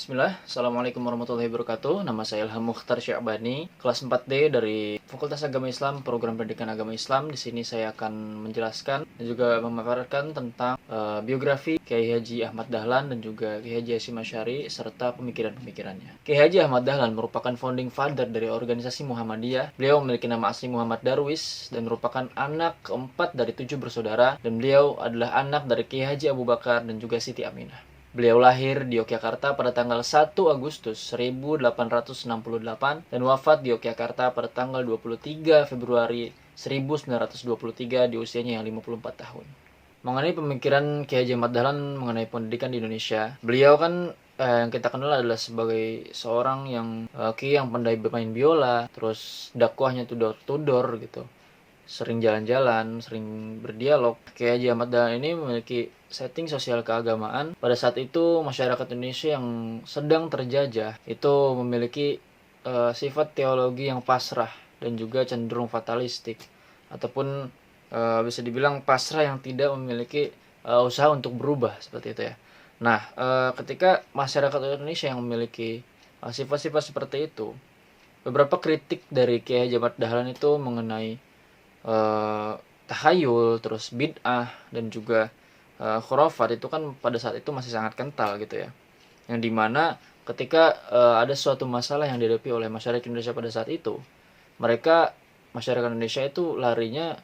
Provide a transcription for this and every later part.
Bismillah, Assalamualaikum warahmatullahi wabarakatuh. Nama saya Ilham Mukhtar Sya'bani, kelas 4D dari Fakultas Agama Islam, Program Pendidikan Agama Islam. Di sini saya akan menjelaskan dan juga memaparkan tentang biografi Kiai Haji Ahmad Dahlan dan juga Kiai Haji Hasyim Asy'ari serta pemikiran-pemikirannya. Kiai Haji Ahmad Dahlan merupakan founding father dari organisasi Muhammadiyah. Beliau memiliki nama asli Muhammad Darwis dan merupakan anak keempat dari 7 bersaudara, dan beliau adalah anak dari Kiai Haji Abu Bakar dan juga Siti Aminah. Beliau lahir di Yogyakarta pada tanggal 1 Agustus 1868 dan wafat di Yogyakarta pada tanggal 23 Februari 1923 di usianya yang 54 tahun. Mengenai pemikiran Kiai Haji Ahmad Dahlan mengenai pendidikan di Indonesia, beliau kan yang kita kenal adalah sebagai seorang yang Kiai yang pandai bermain biola, terus dakwahnya tuh door to door gitu. Sering jalan-jalan, sering berdialog. Kiai Haji Ahmad Dahlan ini memiliki setting sosial keagamaan. Pada saat itu masyarakat Indonesia yang sedang terjajah itu memiliki sifat teologi yang pasrah dan juga cenderung fatalistik, ataupun bisa dibilang pasrah yang tidak memiliki usaha untuk berubah, seperti itu ya. Nah, ketika masyarakat Indonesia yang memiliki sifat-sifat seperti itu, beberapa kritik dari Kiai Haji Ahmad Dahlan itu mengenai tahayul, terus bid'ah, dan juga khurafat itu kan pada saat itu masih sangat kental gitu ya. Yang dimana ketika ada suatu masalah yang dihadapi oleh masyarakat Indonesia pada saat itu, masyarakat Indonesia itu larinya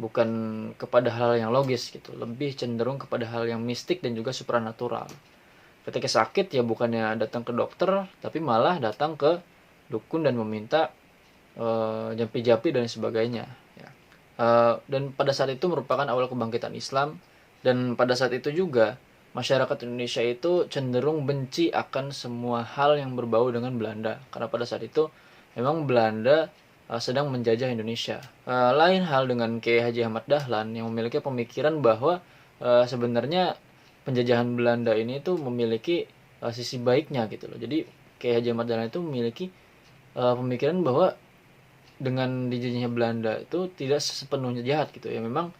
bukan kepada hal yang logis gitu, lebih cenderung kepada hal yang mistik dan juga supranatural. Ketika sakit ya bukannya datang ke dokter, tapi malah datang ke dukun dan meminta jampi-jampi dan sebagainya ya. Dan pada saat itu merupakan awal kebangkitan Islam, dan pada saat itu juga masyarakat Indonesia itu cenderung benci akan semua hal yang berbau dengan Belanda, karena pada saat itu memang Belanda sedang menjajah Indonesia. Lain hal dengan Kiai Haji Ahmad Dahlan yang memiliki pemikiran bahwa sebenarnya penjajahan Belanda ini itu memiliki sisi baiknya gitu loh. Jadi Kiai Haji Ahmad Dahlan itu memiliki pemikiran bahwa dengan dijajahnya Belanda itu tidak sepenuhnya jahat gitu ya. Memang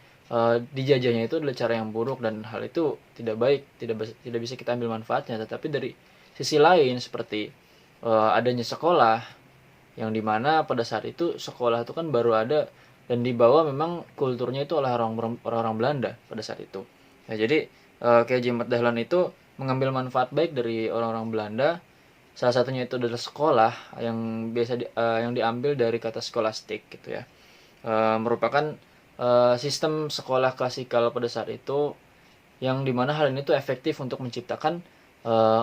dijajahnya itu adalah cara yang buruk dan hal itu tidak baik, tidak bisa kita ambil manfaatnya. Tetapi dari sisi lain seperti adanya sekolah, yang dimana pada saat itu sekolah itu kan baru ada dan dibawa memang kulturnya itu oleh orang-orang Belanda pada saat itu. Ya, jadi Kiai Haji Ahmad Dahlan itu mengambil manfaat baik dari orang-orang Belanda. Salah satunya itu adalah sekolah yang yang diambil dari kata skolastik gitu ya. Merupakan sistem sekolah klasikal pada saat itu, yang dimana hal ini tuh efektif untuk menciptakan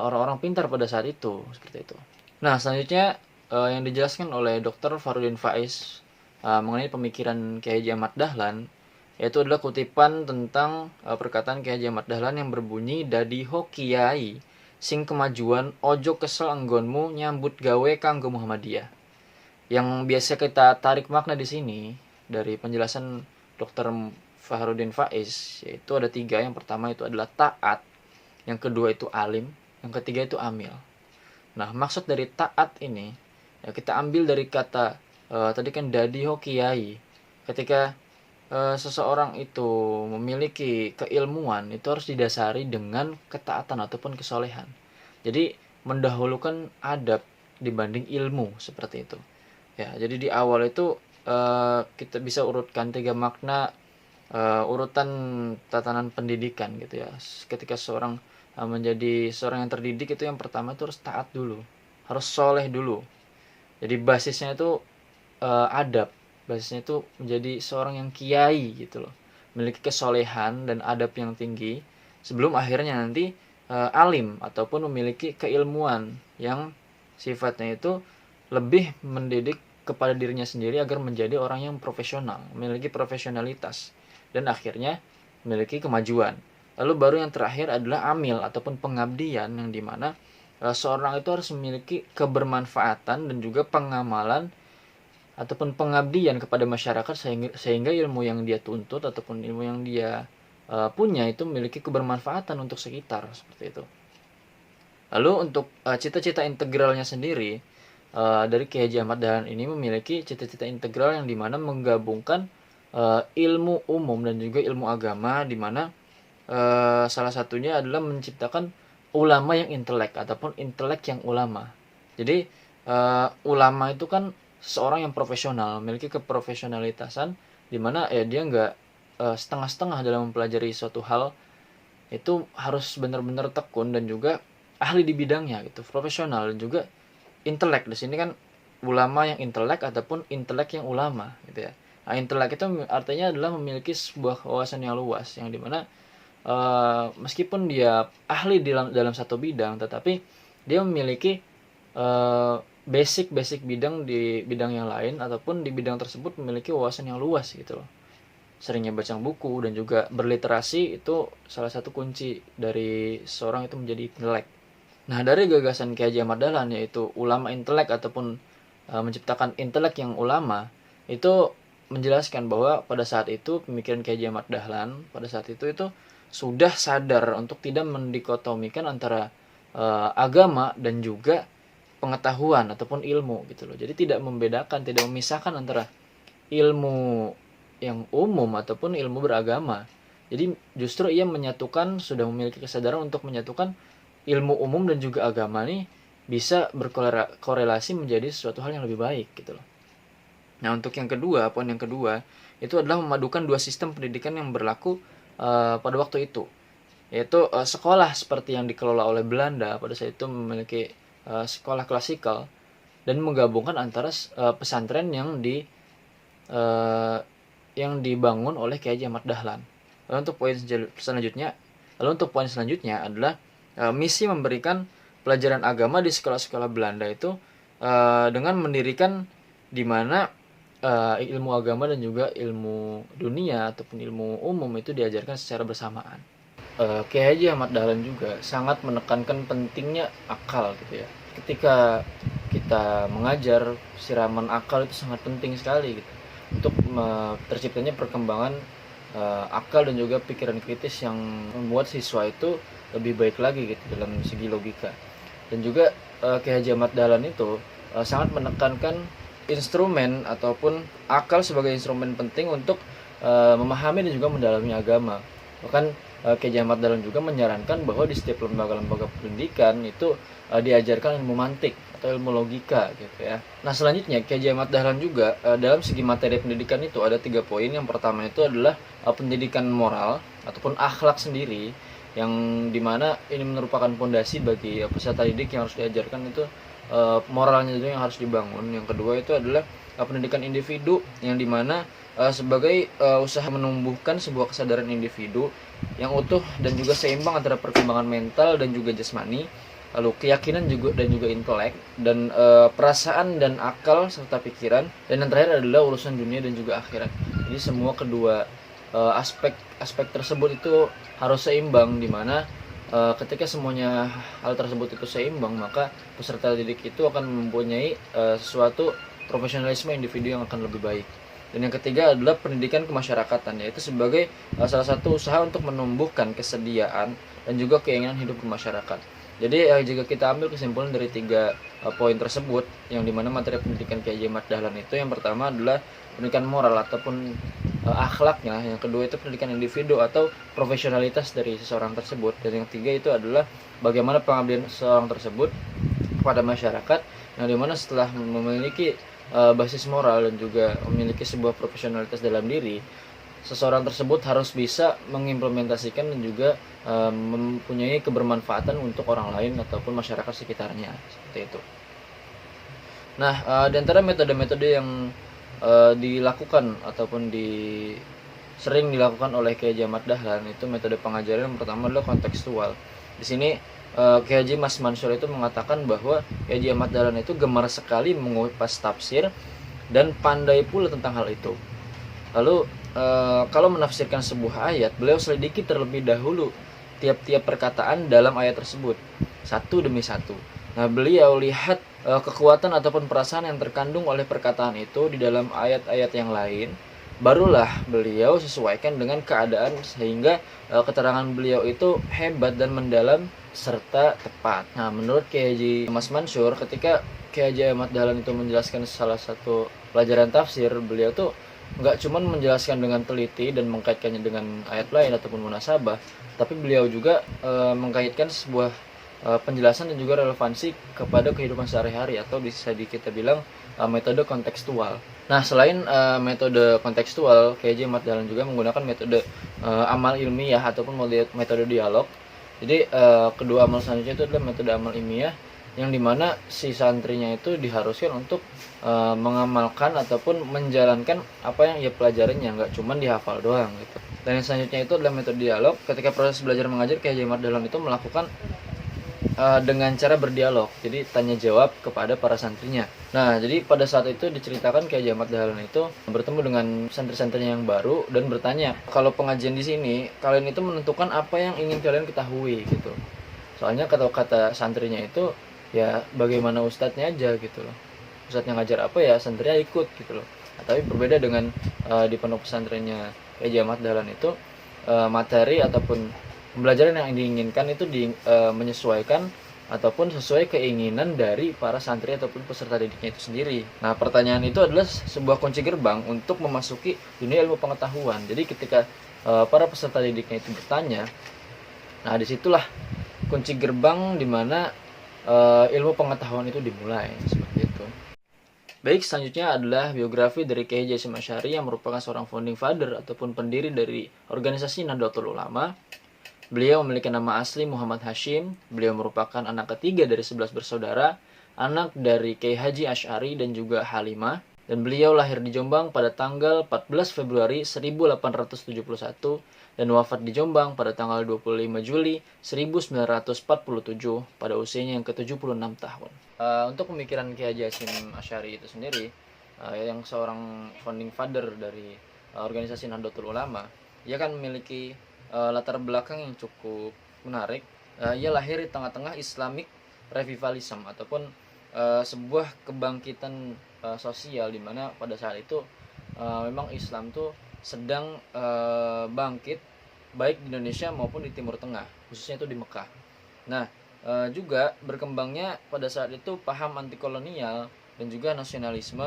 orang-orang pintar pada saat itu, seperti itu. Nah, selanjutnya yang dijelaskan oleh Dr. Farudin Faiz mengenai pemikiran Kiai Haji Ahmad Dahlan, yaitu adalah kutipan tentang perkataan Kiai Haji Ahmad Dahlan yang berbunyi, "Dadiho kiai sing kemajuan ojo kesel anggonmu nyambut gawe kanggo Muhammadiyah." Yang biasa kita tarik makna di sini dari penjelasan Dr. Farudin Faiz, yaitu ada 3. Yang pertama itu adalah taat, yang kedua itu alim, yang ketiga itu amil. Nah, maksud dari taat ini ya kita ambil dari kata tadi kan dadiho kiai. Ketika seseorang itu memiliki keilmuan, itu harus didasari dengan ketaatan ataupun kesolehan. Jadi mendahulukan adab dibanding ilmu, seperti itu. Ya, jadi di awal itu kita bisa urutkan 3 makna urutan tatanan pendidikan gitu ya. Ketika seorang menjadi seorang yang terdidik, itu yang pertama itu harus taat dulu, harus soleh dulu. Jadi basisnya itu adab, basisnya itu menjadi seorang yang kiai gitu loh, memiliki kesolehan dan adab yang tinggi sebelum akhirnya nanti alim ataupun memiliki keilmuan yang sifatnya itu lebih mendidik kepada dirinya sendiri agar menjadi orang yang profesional, memiliki profesionalitas, dan akhirnya memiliki kemajuan. Lalu baru yang terakhir adalah amil ataupun pengabdian, yang dimana seorang itu harus memiliki kebermanfaatan dan juga pengamalan ataupun pengabdian kepada masyarakat sehingga ilmu yang dia tuntut ataupun ilmu yang dia punya itu memiliki kebermanfaatan untuk sekitar, seperti itu. Lalu untuk cita-cita integralnya sendiri, dari Kiai Haji Ahmad Dahlan ini memiliki cita-cita integral yang dimana menggabungkan ilmu umum dan juga ilmu agama, dimana salah satunya adalah menciptakan ulama yang intelek ataupun intelek yang ulama. Jadi ulama itu kan seorang yang profesional, memiliki keprofesionalitasan di mana ya dia nggak setengah-setengah dalam mempelajari suatu hal, itu harus benar-benar tekun dan juga ahli di bidangnya gitu, profesional dan juga intelek. Di sini kan ulama yang intelek ataupun intelek yang ulama gitu ya. Nah, intelek itu artinya adalah memiliki sebuah wawasan yang luas, yang dimana meskipun dia ahli dalam satu bidang, tetapi dia memiliki basic bidang di bidang yang lain, ataupun di bidang tersebut memiliki wawasan yang luas gitu loh. Seringnya baca buku dan juga berliterasi itu salah satu kunci dari seorang itu menjadi intelek. Nah, dari gagasan Kiai Haji Ahmad Dahlan, yaitu ulama intelek ataupun menciptakan intelek yang ulama, itu menjelaskan bahwa pada saat itu pemikiran Kiai Haji Ahmad Dahlan pada saat itu sudah sadar untuk tidak mendikotomikan antara agama dan juga pengetahuan ataupun ilmu gitu loh. Jadi tidak membedakan, tidak memisahkan antara ilmu yang umum ataupun ilmu beragama. Jadi justru ia menyatukan, sudah memiliki kesadaran untuk menyatukan ilmu umum dan juga agama nih bisa berkorelasi menjadi sesuatu hal yang lebih baik gitu loh. Nah, untuk yang kedua, poin yang kedua itu adalah memadukan dua sistem pendidikan yang berlaku pada waktu itu, yaitu sekolah seperti yang dikelola oleh Belanda pada saat itu memiliki sekolah klasikal, dan menggabungkan antara pesantren yang dibangun oleh Kiai Haji Ahmad Dahlan. Lalu untuk poin selanjutnya adalah misi memberikan pelajaran agama di sekolah-sekolah Belanda itu dengan mendirikan di mana ilmu agama dan juga ilmu dunia ataupun ilmu umum itu diajarkan secara bersamaan. Kiai Haji Ahmad Dahlan juga sangat menekankan pentingnya akal gitu ya. Ketika kita mengajar, siraman akal itu sangat penting sekali gitu untuk terciptanya perkembangan akal dan juga pikiran kritis yang membuat siswa itu lebih baik lagi gitu dalam segi logika. Dan juga Kiai Haji Ahmad Dahlan itu sangat menekankan instrumen ataupun akal sebagai instrumen penting untuk memahami dan juga mendalami agama. Bahkan Kiai Haji Ahmad Dahlan juga menyarankan bahwa di setiap lembaga-lembaga pendidikan itu diajarkan ilmu mantik atau ilmu logika gitu ya. Nah, selanjutnya Kiai Haji Ahmad Dahlan juga dalam segi materi pendidikan itu ada 3 poin. Yang pertama itu adalah pendidikan moral ataupun akhlak sendiri, yang dimana ini merupakan pondasi bagi peserta didik yang harus diajarkan itu moralnya itu yang harus dibangun. Yang kedua itu adalah pendidikan individu, yang dimana sebagai usaha menumbuhkan sebuah kesadaran individu yang utuh dan juga seimbang antara perkembangan mental dan juga jasmani, lalu keyakinan juga dan juga intelek, dan perasaan dan akal serta pikiran, dan yang terakhir adalah urusan dunia dan juga akhirat. Jadi semua kedua aspek tersebut itu harus seimbang, dimana ketika semuanya hal tersebut itu seimbang, maka peserta didik itu akan mempunyai suatu profesionalisme individu yang akan lebih baik. Dan yang ketiga adalah pendidikan kemasyarakatan, yaitu sebagai salah satu usaha untuk menumbuhkan kesediaan dan juga keinginan hidup bermasyarakat. Jadi jika kita ambil kesimpulan dari 3 poin tersebut, yang dimana materi pendidikan Kiai Haji Ahmad Dahlan itu, yang pertama adalah pendidikan moral ataupun akhlaknya, yang kedua itu pendidikan individu atau profesionalitas dari seseorang tersebut, dan yang ketiga itu adalah bagaimana pengabdian seseorang tersebut kepada masyarakat, yang dimana setelah memiliki basis moral dan juga memiliki sebuah profesionalitas dalam diri, seseorang tersebut harus bisa mengimplementasikan dan juga mempunyai kebermanfaatan untuk orang lain ataupun masyarakat sekitarnya, seperti itu. Nah, di antara metode-metode yang dilakukan ataupun sering dilakukan oleh Kiai Haji Ahmad Dahlan itu metode pengajaran yang pertama adalah kontekstual. Di sini Kiai Haji Mas Mansur itu mengatakan bahwa Kiai Haji Ahmad Dahlan itu gemar sekali mengupas tafsir dan pandai pula tentang hal itu. Lalu kalau menafsirkan sebuah ayat, beliau selidiki terlebih dahulu tiap-tiap perkataan dalam ayat tersebut satu demi satu. Nah, beliau lihat kekuatan ataupun perasaan yang terkandung oleh perkataan itu di dalam ayat-ayat yang lain, barulah beliau sesuaikan dengan keadaan sehingga keterangan beliau itu hebat dan mendalam serta tepat. Nah, menurut Kiai Haji Mas Mansur, ketika Kiai Haji Ahmad Dahlan itu menjelaskan salah satu pelajaran tafsir, beliau tuh nggak cuma menjelaskan dengan teliti dan mengkaitkannya dengan ayat lain ataupun munasabah, tapi beliau juga mengkaitkan sebuah penjelasan dan juga relevansi kepada kehidupan sehari-hari, atau bisa kita bilang metode kontekstual. Nah, selain metode kontekstual, KJ Ahmad Dahlan juga menggunakan metode amal ilmiah ataupun metode dialog. Jadi kedua amal selanjutnya itu adalah metode amal ilmiah, yang dimana si santrinya itu diharuskan untuk mengamalkan ataupun menjalankan apa yang ia pelajarinya, nggak cuma dihafal doang gitu. Dan yang selanjutnya itu adalah metode dialog. Ketika proses belajar mengajar, KJ Ahmad Dahlan itu melakukan dengan cara berdialog, jadi tanya jawab kepada para santrinya. Nah, jadi pada saat itu diceritakan Kiai Ahmad Dahlan itu bertemu dengan santri-santrinya yang baru dan bertanya, kalau pengajian di sini kalian itu menentukan apa yang ingin kalian ketahui gitu. Soalnya kata santrinya itu ya bagaimana ustadznya aja gitu loh. Ustadznya ngajar apa ya santrinya ikut gitu loh. Nah, tapi berbeda dengan di pondok pesantrennya Kiai Ahmad Dahlan itu materi ataupun pembelajaran yang diinginkan itu menyesuaikan ataupun sesuai keinginan dari para santri ataupun peserta didiknya itu sendiri. Nah, pertanyaan itu adalah sebuah kunci gerbang untuk memasuki dunia ilmu pengetahuan. Jadi ketika para peserta didiknya itu bertanya, nah disitulah kunci gerbang di mana ilmu pengetahuan itu dimulai, seperti itu. Baik, selanjutnya adalah biografi dari Kiai Haji Hasyim Asy'ari yang merupakan seorang founding father ataupun pendiri dari organisasi Nahdlatul Ulama. Beliau memiliki nama asli Muhammad Hashim. Beliau merupakan anak ketiga dari 11 bersaudara, anak dari Kiai Haji Asy'ari dan juga Halimah. Dan beliau lahir di Jombang pada tanggal 14 Februari 1871 dan wafat di Jombang pada tanggal 25 Juli 1947 pada usianya yang ke-76 tahun. Untuk pemikiran Kiai Haji Hasyim Asy'ari itu sendiri, yang seorang founding father dari organisasi Nahdlatul Ulama, ia kan memiliki latar belakang yang cukup menarik. Ia lahir di tengah-tengah Islamic revivalism ataupun sebuah kebangkitan sosial, di mana pada saat itu memang Islam tuh sedang bangkit baik di Indonesia maupun di Timur Tengah, khususnya itu di Mekah. Nah, juga berkembangnya pada saat itu paham anti kolonial dan juga nasionalisme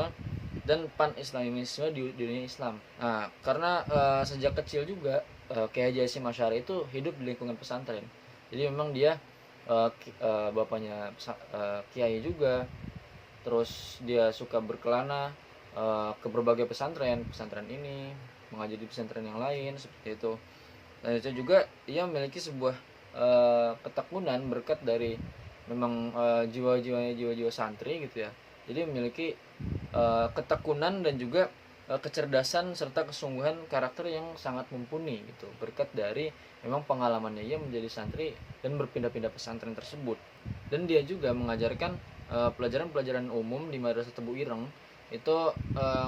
dan pan-islamisme di dunia Islam. Nah, karena sejak kecil juga Kiai Haji Hasyim Asy'ari itu hidup di lingkungan pesantren. Jadi memang dia bapaknya kiai juga. Terus dia suka berkelana ke berbagai pesantren ini, mengajar di pesantren yang lain seperti itu. Dan itu juga ia memiliki sebuah ketekunan berkat dari memang jiwa-jiwa santri gitu ya. Jadi memiliki ketekunan dan juga kecerdasan serta kesungguhan karakter yang sangat mumpuni gitu, berkat dari memang pengalamannya ia menjadi santri dan berpindah-pindah pesantren tersebut. Dan dia juga mengajarkan pelajaran-pelajaran umum di Madrasah Tebu Ireng itu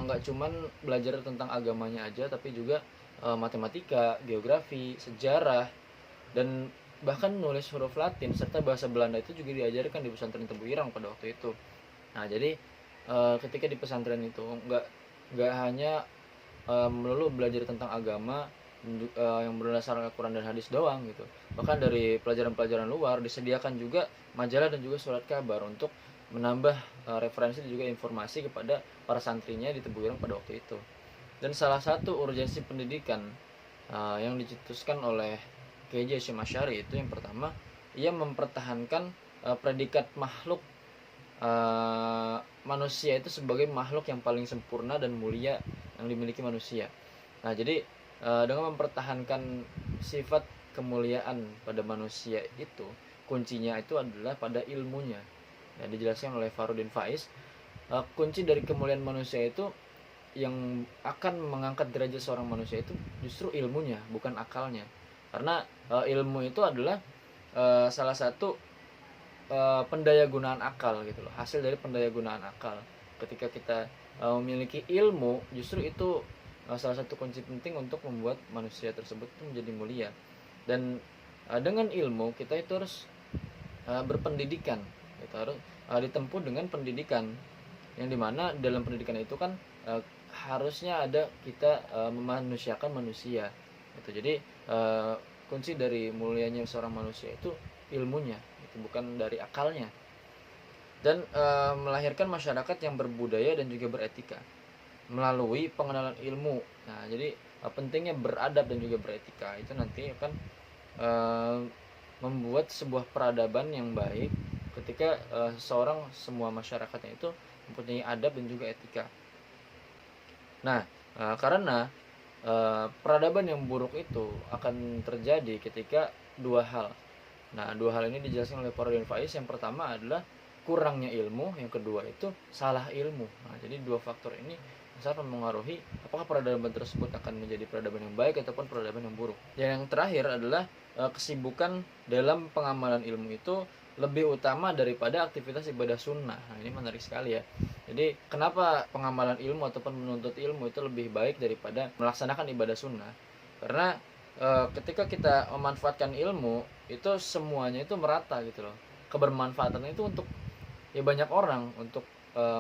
nggak cuman belajar tentang agamanya aja, tapi juga matematika, geografi, sejarah, dan bahkan nulis huruf Latin serta bahasa Belanda itu juga diajarkan di pesantren Tebu Ireng pada waktu itu. Nah, jadi ketika di pesantren itu nggak hanya melulu belajar tentang agama yang berdasarkan Al-Quran dan hadis doang gitu. Bahkan dari pelajaran-pelajaran luar disediakan juga majalah dan juga surat kabar untuk menambah referensi dan juga informasi kepada para santrinya di Tebu Ireng pada waktu itu. Dan salah satu urgensi pendidikan yang dicetuskan oleh Kiai Haji Hasyim Asy'ari itu yang pertama, ia mempertahankan predikat makhluk manusia itu sebagai makhluk yang paling sempurna dan mulia yang dimiliki manusia. Nah, jadi dengan mempertahankan sifat kemuliaan pada manusia itu, kuncinya itu adalah pada ilmunya. Ya, dijelaskan oleh Fahrudin Faiz, kunci dari kemuliaan manusia itu yang akan mengangkat derajat seorang manusia itu justru ilmunya, bukan akalnya. Karena ilmu itu adalah salah satu pendayagunaan akal gitu loh, hasil dari pendayagunaan akal. Ketika kita memiliki ilmu, justru itu salah satu kunci penting untuk membuat manusia tersebut itu menjadi mulia. Dan dengan ilmu kita itu harus berpendidikan, kita harus ditempuh dengan pendidikan, yang dimana dalam pendidikan itu kan harusnya ada kita memanusiakan manusia gitu. Jadi kunci dari mulianya seorang manusia itu ilmunya, itu bukan dari akalnya. Dan melahirkan masyarakat yang berbudaya dan juga beretika melalui pengenalan ilmu. Nah, jadi pentingnya beradab dan juga beretika itu nanti akan membuat sebuah peradaban yang baik ketika seseorang, semua masyarakatnya itu mempunyai adab dan juga etika. Nah, karena peradaban yang buruk itu akan terjadi ketika dua hal. Nah, dua hal ini dijelaskan oleh Fahrudin Faiz. Yang pertama adalah kurangnya ilmu, yang kedua itu salah ilmu. Nah, jadi dua faktor ini sangat mempengaruhi apakah peradaban tersebut akan menjadi peradaban yang baik ataupun peradaban yang buruk. Dan yang terakhir adalah kesibukan dalam pengamalan ilmu itu lebih utama daripada aktivitas ibadah sunnah. Nah, ini menarik sekali ya. Jadi kenapa pengamalan ilmu ataupun menuntut ilmu itu lebih baik daripada melaksanakan ibadah sunnah? Karena ketika kita memanfaatkan ilmu itu semuanya itu merata gitu loh. Kebermanfaatan itu untuk ya banyak orang, untuk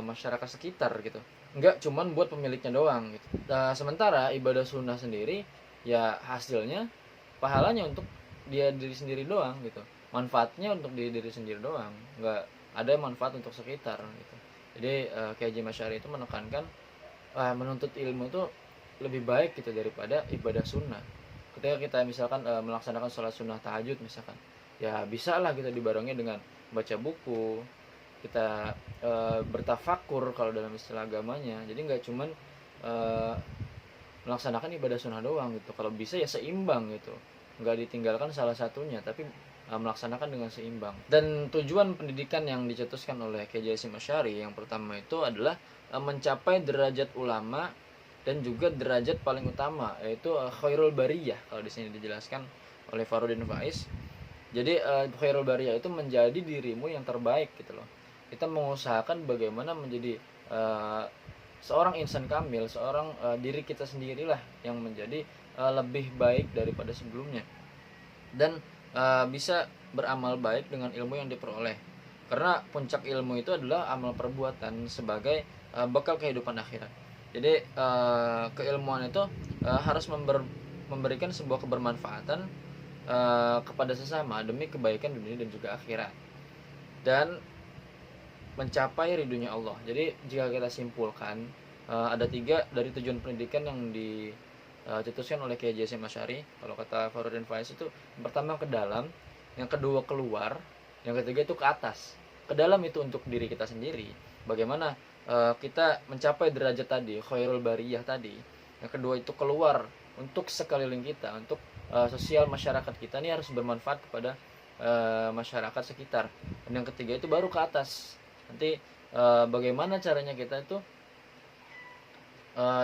masyarakat sekitar gitu. Enggak cuman buat pemiliknya doang gitu. Nah, sementara ibadah sunnah sendiri ya hasilnya pahalanya untuk dia diri sendiri doang gitu. Manfaatnya untuk diri sendiri doang, enggak ada manfaat untuk sekitar gitu. Jadi Kiai Haji Masyari itu menekankan menuntut ilmu itu lebih baik gitu daripada ibadah sunnah. Ketika kita misalkan melaksanakan sholat sunnah tahajud misalkan, ya bisa lah kita dibarengi dengan baca buku, kita bertafakur kalau dalam istilah agamanya. Jadi nggak cuman melaksanakan ibadah sunnah doang gitu. Kalau bisa ya seimbang gitu, nggak ditinggalkan salah satunya, tapi melaksanakan dengan seimbang. Dan tujuan pendidikan yang dicetuskan oleh Kiai Haji Hasyim Asy'ari yang pertama itu adalah mencapai derajat ulama dan juga derajat paling utama, yaitu khairul bariyah kalau di sini dijelaskan oleh Fahrudin Faiz. Jadi khairul bariyah itu menjadi dirimu yang terbaik gitu loh. Kita mengusahakan bagaimana menjadi seorang insan kamil, seorang diri kita sendirilah yang menjadi lebih baik daripada sebelumnya, dan bisa beramal baik dengan ilmu yang diperoleh. Karena puncak ilmu itu adalah amal perbuatan sebagai bekal kehidupan akhirat. Jadi keilmuan itu harus memberikan sebuah kebermanfaatan kepada sesama demi kebaikan dunia dan juga akhirat, dan mencapai ridhonya Allah. Jadi jika kita simpulkan ada 3 dari tujuan pendidikan yang dicetuskan oleh Kiai Haji Hasyim Asy'ari. Kalau kata Fahrudin Faiz itu yang pertama ke dalam, yang kedua keluar, yang ketiga itu ke atas. Ke dalam itu untuk diri kita sendiri, bagaimana kita mencapai derajat tadi, khairul bariyah tadi. Yang kedua itu keluar untuk sekeliling kita, untuk sosial masyarakat kita ini harus bermanfaat kepada masyarakat sekitar. Dan yang ketiga itu baru ke atas. Nanti bagaimana caranya kita itu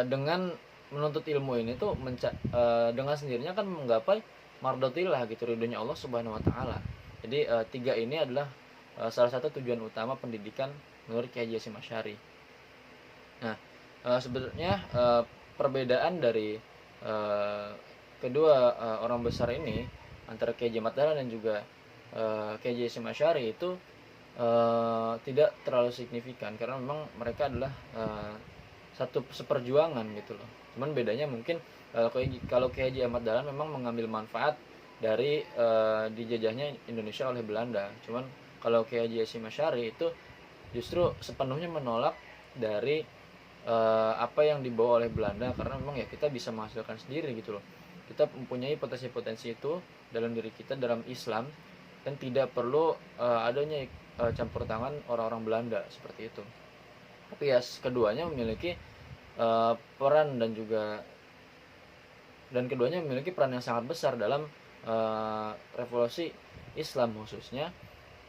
dengan menuntut ilmu ini tuh dengan sendirinya kan menggapai mardotillah gitu, ridhonya Allah Subhanahu wa taala. Jadi 3 ini adalah salah satu tujuan utama pendidikan menurut Kiai Haji Hasyim Asy'ari. Nah, sebenarnya perbedaan dari kedua orang besar ini antara Kiai Haji Ahmad Dahlan dan juga Kiai Haji Hasyim Asy'ari itu tidak terlalu signifikan, karena memang mereka adalah satu seperjuangan gitu loh. Cuman bedanya mungkin kalau Kiai Haji Ahmad Dahlan memang mengambil manfaat dari dijajahnya Indonesia oleh Belanda. Cuman kalau Kiai Haji Hasyim Asy'ari itu justru sepenuhnya menolak dari apa yang dibawa oleh Belanda, karena memang ya kita bisa menghasilkan sendiri gitu loh. Kita mempunyai potensi-potensi itu dalam diri kita dalam Islam, dan tidak perlu adanya campur tangan orang-orang Belanda seperti itu. Tapi ya keduanya memiliki peran dan keduanya memiliki peran yang sangat besar dalam revolusi Islam khususnya.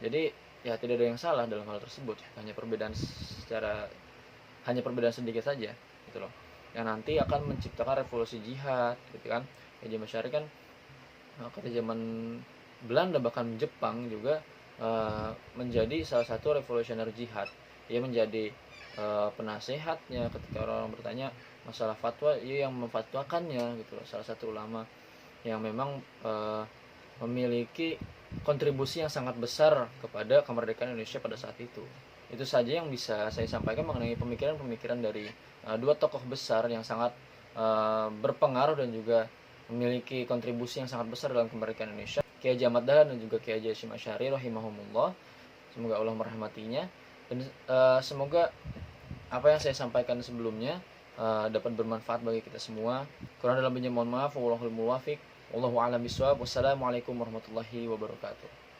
Jadi ya tidak ada yang salah dalam hal tersebut, hanya perbedaan sedikit saja gitu loh, yang nanti akan menciptakan revolusi jihad gitu kan. Haji Masyari kan pada zaman Belanda bahkan Jepang juga menjadi salah satu revolusioner jihad. Ia menjadi penasehatnya ketika orang-orang bertanya masalah fatwa, ia yang memfatwakannya gitu loh. Salah satu ulama yang memang memiliki kontribusi yang sangat besar kepada kemerdekaan Indonesia pada saat itu. Itu saja yang bisa saya sampaikan mengenai pemikiran-pemikiran dari dua tokoh besar yang sangat berpengaruh dan juga memiliki kontribusi yang sangat besar dalam kemerdekaan Indonesia, Kiai Haji Ahmad Dahlan dan juga Kiai Haji Hasyim Asy'ari rahimahumullah. Semoga Allah merahmatinya, dan semoga apa yang saya sampaikan sebelumnya dapat bermanfaat bagi kita semua. Kurang dalam banyak mohon maaf. Wallahul muwaffiq. Wallahu a'lam bishawab. Wassalamualaikum warahmatullahi wabarakatuh.